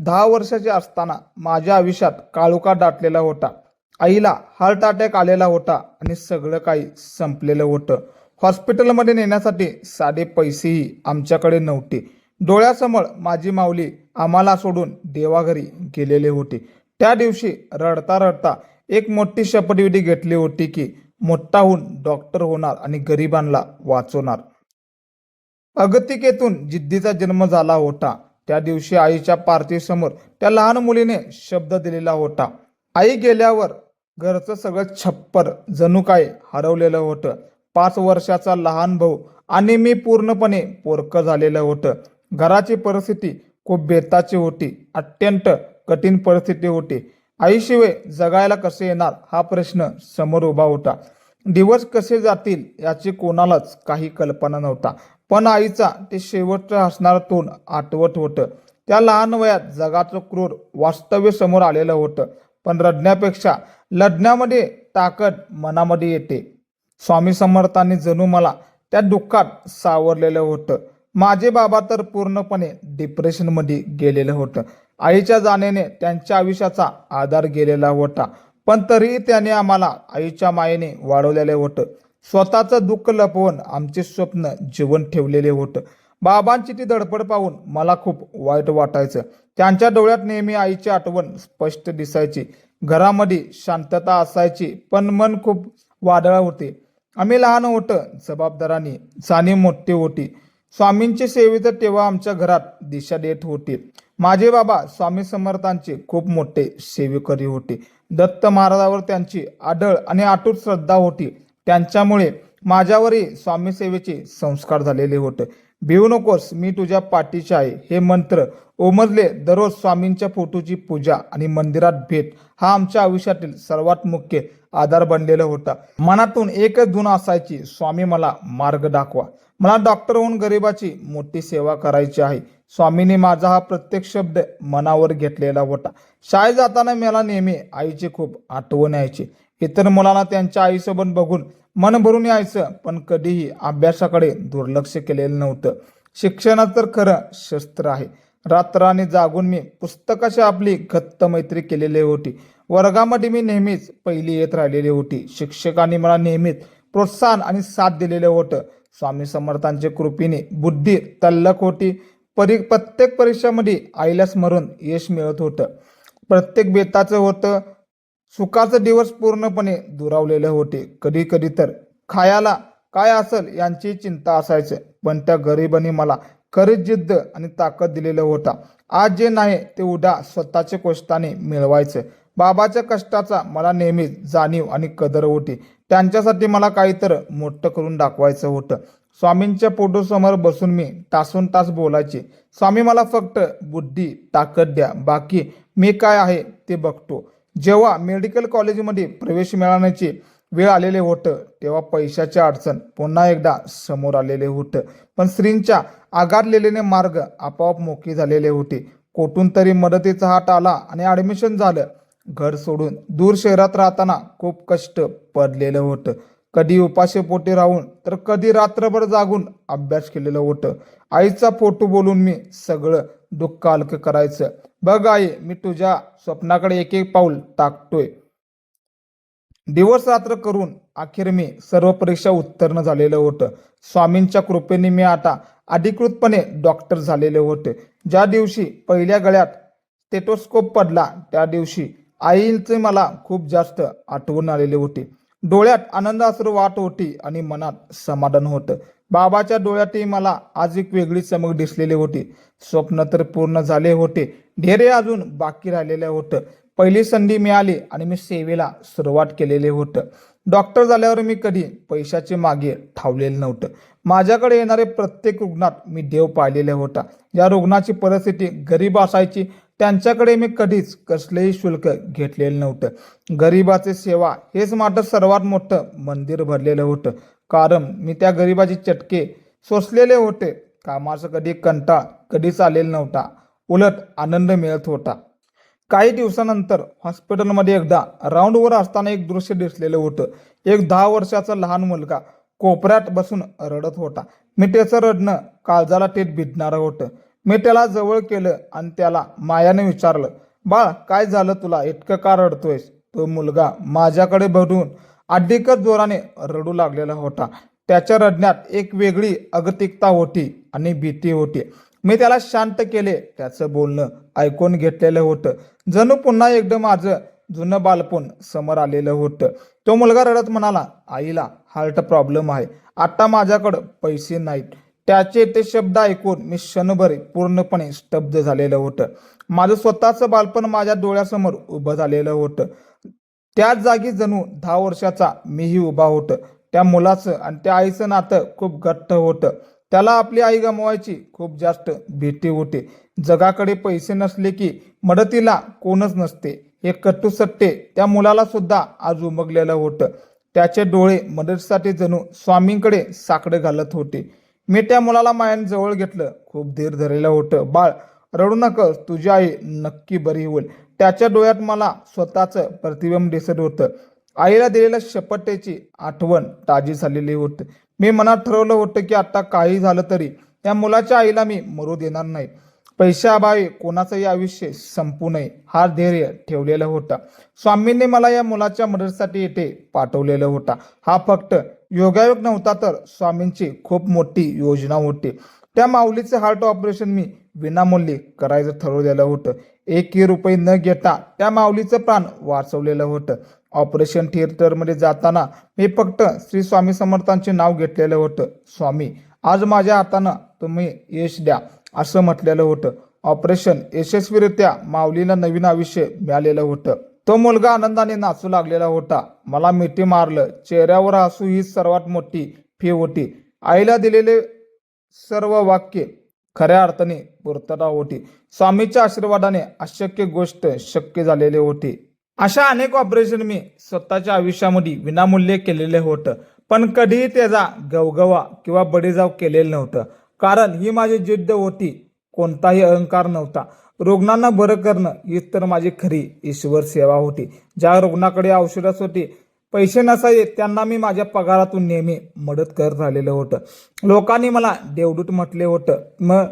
10 वर्षाचे असताना माझ्या आयुष्यात काळोखात दाटलेला होता. आईला हार्ट अटॅक आलेला होता आणि सगळं काही संपलेलं होतं. हॉस्पिटलमध्ये नेण्यासाठी साधे पैसेही आमच्याकडे नव्हते. डोळ्यासमोर माझी माऊली आम्हाला सोडून देवाघरी गेलेले होते. त्या दिवशी रडता रडता एक मोठी शपथविधी घेतली होती की मोठा होऊन डॉक्टर होणार आणि गरिबांना वाचवणार. अगतिकेतून जिद्दीचा जन्म झाला होता. त्या दिवशी आईच्या पार्थिवासमोर त्या लहान मुलीने शब्द दिलेला होता. आई गेल्यावर घरचं सगळं छप्पर जणू काय हरवलेलं होतं. 5 वर्षाचा लहान भाऊ आणि मी पूर्णपणे पोरकं झालेलं होतं. घराची परिस्थिती खूप बेताची होती. अत्यंत कठीण परिस्थिती होती. आईशिवाय जगायला कसे येणार हा प्रश्न समोर उभा होता. दिवस कसे जातील याची कोणालाच काही कल्पना नव्हता. पण आईचा ते शेवटचं हसणारं तोंड आठवत होतं. त्या लहान वयात जगाचं क्रूर वास्तव्य समोर आलेलं होतं. पण रडण्यापेक्षा लढण्यामध्ये ताकद मनामध्ये येते. स्वामी समर्थांनी जणू मला त्या दुःखात सावरलेलं होतं. माझे बाबा तर पूर्णपणे डिप्रेशनमध्ये गेलेलं होतं. आईच्या जाण्याने त्यांच्या आयुष्याचा आधार गेलेला होता. पण तरीही त्याने आम्हाला आईच्या मायेने वाढवलेलं होतं. स्वतःचं दुःख लपवून आमचे स्वप्न जीवन ठेवलेले होतं. बाबांची ती धडपड पाहून मला खूप वाईट वाटायचं. त्यांच्या डोळ्यात नेहमी आईची आठवण स्पष्ट दिसायची. घरामध्ये शांतता असायची पण मन खूप वादळ होते. आम्ही लहान होतो, जबाबदारांनी जाणीव मोठी होती. स्वामींची सेवेत तेव्हा आमच्या घरात दिशा देत होती. माझे बाबा स्वामी समर्थांचे खूप मोठे सेवेकरी होते. दत्त महाराजावर त्यांची आढळ आणि अटूट श्रद्धा होती. त्यांच्यामुळे माझ्यावरही स्वामी सेवेचे संस्कार झालेले होते. भिवू नकोस, मी तुझ्या पाठीशी आहे हे मंत्र ओमजले. दररोज स्वामींच्या फोटोची पूजा आणि मंदिरात भेट हा आमच्या आयुष्यातील सर्वात मुख्य आधार बनलेला होता. मनातून एकच धून असायची, स्वामी मला मार्ग दाखवा. मला डॉक्टर होऊन गरिबाची मोठी सेवा करायची आहे. स्वामींनी माझा हा प्रत्येक शब्द मनावर घेतलेला होता. शाळेत जाताना मला नेहमी आईची खूप आठवण यायची. इतर मुलांना त्यांच्या आईसोबत बघून मन भरून यायचं, पण कधीही अभ्यासाकडे दुर्लक्ष केलेलं नव्हतं. शिक्षणात तर खरं शस्त्र आहे. रात्रांनी जागून मी पुस्तकाशी आपली घट्ट मैत्री केलेली होती. वर्गामध्ये मी नेहमीच पहिली येत राहिलेली होती. शिक्षकांनी मला नेहमीच प्रोत्साहन आणि साथ दिलेलं होतं. स्वामी समर्थांच्या कृपेने बुद्धी तल्लख होती. प्रत्येक परीक्षेमध्ये आईला स्मरून यश मिळत होतं. प्रत्येक बेताचं होतं. सुखाचे दिवस पूर्णपणे दुरावलेले होते. कधी कधी तर खायला काय असेल यांची चिंता असायचं. पण त्या गरिबांनी मला खरीच जिद्द आणि ताकद दिलेलं होता. आज जे नाही ते उद्या स्वतःच्या कष्टाने मिळवायचं. बाबाच्या कष्टाचा मला नेहमीच जाणीव आणि कदर होती. त्यांच्यासाठी मला काहीतरी मोठं करून दाखवायचं होतं. स्वामींच्या फोटोसमोर बसून मी तासोन तास बोलायचे. स्वामी मला फक्त बुद्धी ताकद द्या, बाकी मी काय आहे ते बघतो. जेव्हा मेडिकल कॉलेजमध्ये प्रवेश मिळवण्याची वेळ आलेले होतं तेव्हा पैशाची अडचण पुन्हा एकदा समोर आलेले होतं. पण स्त्रींच्या आगारलेले मार्ग आपोआप मोकळे झालेले होते. कोठून तरी मदतीचा हात आला आणि ॲडमिशन झालं. घर सोडून दूर शहरात राहताना खूप कष्ट पडलेलं होतं. कधी उपाशी पोटी राहून तर कधी रात्रभर जागून अभ्यास केलेलं होतं. आईचा फोटो बोलून मी सगळं दुःख हलकं करायचं. बघ आई, मी तुझ्या स्वप्नाकडे एक एक पाऊल टाकतोय. दिवस रात्र करून अखेर मी सर्व परीक्षा उत्तीर्ण झालेलं होतं. स्वामींच्या कृपेने मी आता अधिकृतपणे डॉक्टर झालेले होते. ज्या दिवशी पहिल्या गळ्यात स्टेथोस्कोप पडला त्या दिवशी आईचे मला खूप जास्त आठवण आलेली होती. डोळ्यात आनंद अश्रू वाट होती आणि मनात समाधान होतं. बाबाच्या डोळ्यातही मला आज एक वेगळी चमक दिसलेली होती. स्वप्न तर पूर्ण झाले होते, ध्येय अजून बाकी राहिलेलं होतं. पहिली संधी मिळाली आणि मी सेवेला सुरुवात केलेले होतं. डॉक्टर झाल्यावर मी कधी पैशाचे मागे धावलेलं नव्हतं. माझ्याकडे येणारे प्रत्येक रुग्णात मी देव पाहिलेला होता. या रुग्णाची परिस्थिती गरीब असायची त्यांच्याकडे मी कधीच कसलेही शुल्क घेतलेलं नव्हतं. गरिबाची सेवा हेच माझं सर्वात मोठं मंदिर भरलेलं होतं. कारण मी त्या गरिबाचे चटके सोसलेले होते. कामाचा कधी कंटाळ कधीच आलेला नव्हता. उलट आनंद मिळत होता. काही दिवसानंतर हॉस्पिटलमध्ये एकदा राऊंडवर असताना एक दृश्य दिसलेलं होतं. एक 10 वर्षाचा लहान मुलगा कोपऱ्यात बसून रडत होता. मी त्याचं रडणं काळजाला थेट भिडणारं होतं. मी त्याला जवळ केलं आणि त्याला मायाने विचारलं, बाळ काय झालं तुला, इतकं का रडतोयस? तो मुलगा माझ्याकडे बघून अधिकच जोराने रडू लागलेला होता. त्याच्या रडण्यात एक वेगळी अगतिकता होती आणि भीती होती. मी त्याला शांत केले. त्याचं बोलणं ऐकून घेतलेलं होतं. जणू पुन्हा एकदा माझं जुनं बालपण समोर आलेलं होतं. तो मुलगा रडत म्हणाला, आईला हार्ट प्रॉब्लेम आहे. आता माझ्याकडं पैसे नाहीत. त्याचे ते शब्द ऐकून मी क्षणभर पूर्णपणे स्तब्ध झालेलं होतं. माझं स्वतःचं बालपण माझ्या डोळ्यासमोर उभं झालेलं होतं. त्याच जागी जणू 10 वर्षाचा मीही उभा होतो. त्या मुलाचं आणि त्या आईचं नातं खूप घट्ट होतं. त्याला आपली आई गमवायची खूप जास्त भीती होती. जगाकडे पैसे नसले की मदतीला कोणच नसते, हे कटू सत्य त्या मुलाला सुद्धा आज उमगलेलं होतं. त्याचे डोळे मदतीसाठी जणू स्वामींकडे साकडे घालत होते. मी त्या मुलाला मायाने जवळ घेतलं. खूप धीर धरलेलं होतं. बाळ रडू नकस, तुझी आई नक्की बरी होईल. त्याच्या डोळ्यात मला स्वतःचं प्रतिबिंब दिसत होतं. आईला दिलेल्या शपथेची आठवण ताजी झालेली होती. मी मनात ठरवलं होतं की आता काही झालं तरी त्या मुलाच्या आईला मी मरू देणार नाही. पैशाअभावी कोणाचंही आयुष्य संपू नये हा धैर्य ठेवलेला होता. स्वामींनी मला या मुलाच्या मदतीसाठी येथे पाठवलेलं होता. हा फक्त योगायोग नव्हता तर स्वामींची खूप मोठी योजना होती. त्या माऊलीचे हार्ट ऑपरेशन मी विनामूल्य करायचं ठरवलेलं होतं. 1 रुपये न घेता त्या माऊलीचं प्राण वाचवलेलं होतं. ऑपरेशन थिएटरमध्ये जाताना मी फक्त श्री स्वामी समर्थांचे नाव घेतलेलं होतं. स्वामी आज माझ्या हातानं तुम्ही यश द्या असं म्हटलेलं होतं. ऑपरेशन यशस्वीरित्या माऊलीला नवीन आयुष्य मिळालेलं होतं. तो मुलगा आनंदाने नाचू लागलेला होता. मला मिठी मारलं. चेहऱ्यावर हसू ही सर्वात मोठी फी होती. आईला दिलेले सर्व वाक्य खऱ्या अर्थाने पूर्तता होती. स्वामीच्या आशीर्वादाने अशक्य गोष्ट शक्य झालेली होती. अशा अनेक ऑपरेशन मी स्वतःच्या आयुष्यामध्ये विनामूल्य केलेले होतं, पण कधीही त्याचा गवगवा किंवा बडीजाव केलेलं नव्हतं. कारण ही माझी जिद्द होती, कोणताही अहंकार नव्हता. रुग्णांना बरं करणं हीच तर माझी खरी ईश्वर सेवा होती. ज्या रुग्णाकडे औषधासाठी पैसे नसायचे त्यांना मी माझ्या पगारातून नेहमी मदत करत राहिलेलं होतं. लोकांनी मला देवदूत म्हटले होतं, मग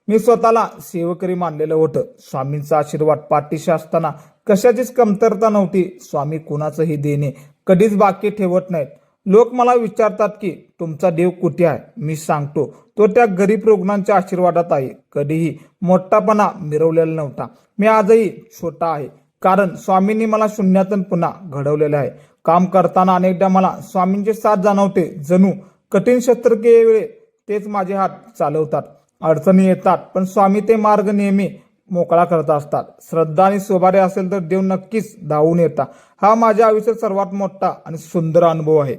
मी स्वतःला सेवकरी मानलेलं होतं. स्वामींचा आशीर्वाद पाठीशी असताना कशाचीच कमतरता नव्हती. स्वामी कुणाचंही देणे कधीच बाकी ठेवत नाहीत. लोक मला विचारतात की तुमचा देव कुठे आहे? मी सांगतो, तो त्या गरीब रुग्णांच्या आशीर्वादात आहे. कधीही मोठापणा मिरवलेला नव्हता. मी आजही छोटा आहे, कारण स्वामींनी मला शून्यातून पुन्हा घडवलेलं आहे. काम करताना अनेकदा मला स्वामींचे साथ जाणवते. जणू कठीण शस्त्रक्रियेवेळी तेच माझे हात चालवतात. अडचणी येतात पण स्वामी ते मार्ग नेहमी मोकळा करत असतात. श्रद्धा आणि सुभारे असेल तर देव नक्कीच धावून येतात. हा माझ्या आयुष्यात सर्वात मोठा आणि सुंदर अनुभव आहे.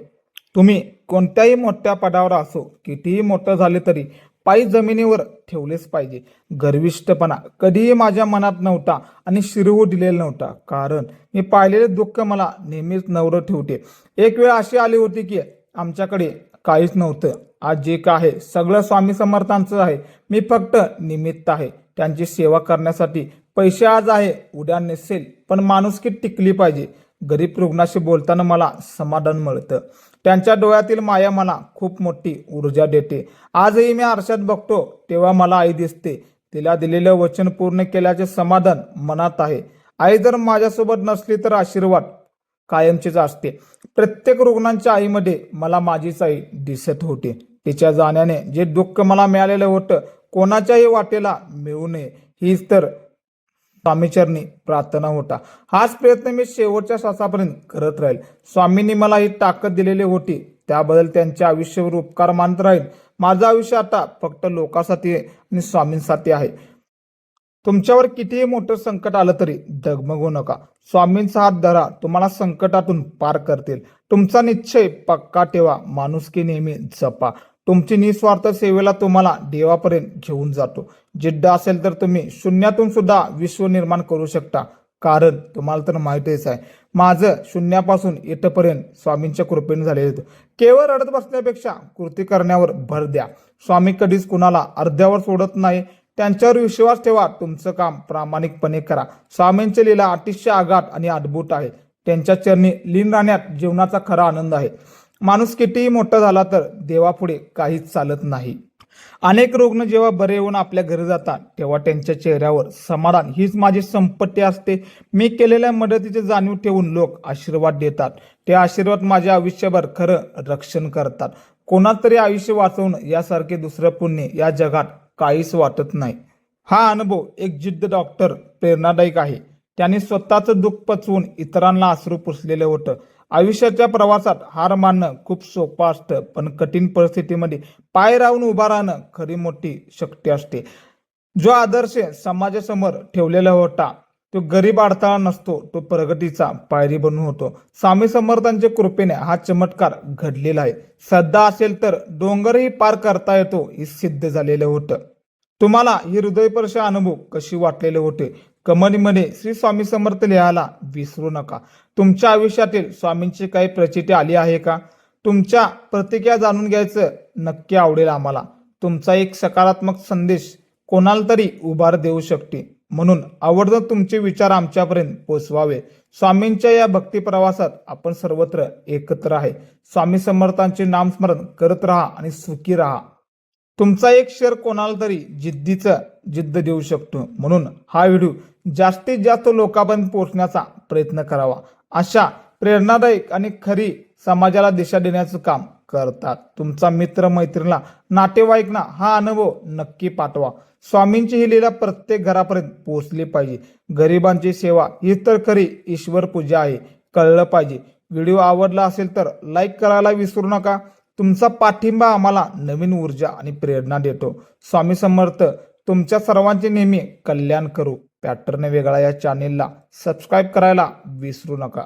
तुम्ही कोणत्याही मोठ्या पदावर असो, कितीही मोठं झाले तरी पाय जमिनीवर ठेवलेच पाहिजे. गर्विष्ठपणा कधीही माझ्या मनात नव्हता आणि शिरवू दिलेला नव्हता, कारण मी पाहिलेले दुःख मला नेहमीच नवरं ठेवते. एक वेळ अशी आली होती की आमच्याकडे काहीच नव्हतं. आज जे काय आहे सगळं स्वामी समर्थांचं आहे. मी फक्त निमित्त आहे त्यांची सेवा करण्यासाठी. पैसे आज आहे उद्या नसेल, पण माणुसकी टिकली पाहिजे. गरीब रुग्णाशी बोलताना मला समाधान मिळतं. त्यांच्या डोळ्यातील माया मला खूप मोठी ऊर्जा देते. आजही मी आरशात बघतो तेव्हा मला आई दिसते. तिला दिलेलं वचन पूर्ण केल्याचे समाधान मनात आहे. आई जर माझ्यासोबत नसली तर आशीर्वाद कायमचेच असते. प्रत्येक रुग्णांच्या आईमध्ये मला माझीच आई दिसत होती. तिच्या जाण्याने जे दुःख मला मिळालेलं होतं कोणाच्याही वाटेला मिळू नये हीच तर स्वामीचरणी प्रार्थना होता. हाच प्रयत्न मी शेवटच्या श्वासापर्यंत करत राहील. स्वामींनी मला ही ताकद दिलेली होती, त्याबद्दल त्यांच्या आयुष्यावर उपकार मानत राहील. माझं आयुष्य आता फक्त लोकांसाठी आणि स्वामींसाठी आहे. तुमच्यावर कितीही मोठं संकट आलं तरी डगमगू नका. स्वामींचा हात धरा, तुम्हाला संकटातून पार करतील. तुमचा निश्चय पक्का ठेवा. माणुसकी नेहमी जपा. तुमची निस्वार्थ सेवेला तुम्हाला देवापर्यंत घेऊन जातो. जिद्द असेल तर तुम्ही शून्यातून सुद्धा विश्व निर्माण करू शकता. कारण तुम्हाला तर माहितीच आहे, माझं शून्यापासून इथपर्यंत स्वामींच्या कृपेने झालेलं होतं. केवळ रडत बसण्यापेक्षा कृती करण्यावर भर द्या. स्वामी कधीच कुणाला अर्ध्यावर सोडत नाही. त्यांच्यावर विश्वास ठेवा. तुमचं काम प्रामाणिकपणे करा. स्वामींची लीला अतिशय आगाध आणि अद्भुत आहे. त्यांच्या चरणी लीन राहण्यात जीवनाचा खरा आनंद आहे. माणूस कितीही मोठा झाला तर देवापुढे काहीच चालत नाही. अनेक रुग्ण जेव्हा बरे होऊन आपल्या घरी जातात तेव्हा त्यांच्या चेहऱ्यावर समाधान हीच माझी संपत्ती असते. मी केलेल्या मदतीची जाणीव ठेवून लोक आशीर्वाद देतात. ते आशीर्वाद माझे आयुष्यभर खरं रक्षण करतात. कोणातरी आयुष्य वाचवणं यासारखे दुसरं पुण्य या जगात काहीच वाटत नाही. हा अनुभव एक जिद्द डॉक्टर प्रेरणादायक आहे. त्याने स्वतःचं दुःख पचवून इतरांना अश्रू पुसलेलं होतं. आयुष्याच्या प्रवासात हार मानणं खूप सोपं असतं, पण कठीण परिस्थितीमध्ये पाय राहून उभा राहणं खरी मोठी शक्ती असते. जो आदर्श समाजासमोर ठेवलेला होता तो गरीब अडथळा नसतो, तो प्रगतीचा पायरी बनून होतो. स्वामी समर्थांच्या कृपेने हा चमत्कार घडलेला आहे. श्रद्धा असेल तर डोंगरही पार करता येतो हे सिद्ध झालेलं होतं. तुम्हाला ही हृदयस्पर्शी अनुभव कशी वाटलेले होते कमेंटमध्ये श्री स्वामी समर्थ लिहायला विसरू नका. तुमच्या आयुष्यातील स्वामींची काही प्रचिती आली आहे का? तुमच्या प्रतिक्रिया जाणून घ्यायचं नक्की आवडेल आम्हाला. तुमचा एक सकारात्मक संदेश कोणाला तरी उभार देऊ शकते, म्हणून आवर्जून तुमचे विचार आमच्यापर्यंत पोचवावे. स्वामींच्या या भक्ती प्रवासात आपण सर्वत्र एकत्र आहे. स्वामी समर्थांचे नामस्मरण करत राहा आणि सुखी राहा. तुमचा एक शेअर कोणाला तरी जिद्द देऊ शकतो, म्हणून हा व्हिडिओ जास्तीत जास्त लोकांपर्यंत पोहोचण्याचा प्रयत्न करावा. अशा प्रेरणादायक आणि खरी समाजाला दिशा देण्याचं काम करतात. तुमचा मित्र मैत्रिणीला नातेवाईकांना हा अनुभव नक्की पाठवा. स्वामींची ही लीला प्रत्येक घरापर्यंत पोहोचली पाहिजे. गरिबांची सेवा ही तर खरी ईश्वर पूजा आहे, कळलं पाहिजे. व्हिडिओ आवडला असेल तर लाईक करायला विसरू नका. तुमचा पाठिंबा आम्हाला नवीन ऊर्जा आणि प्रेरणा देतो. स्वामी समर्थ तुमच्या सर्वांचे नेहमी कल्याण करू. पॅटर्न वेगळा या चॅनेलला सबस्क्राईब करायला विसरू नका.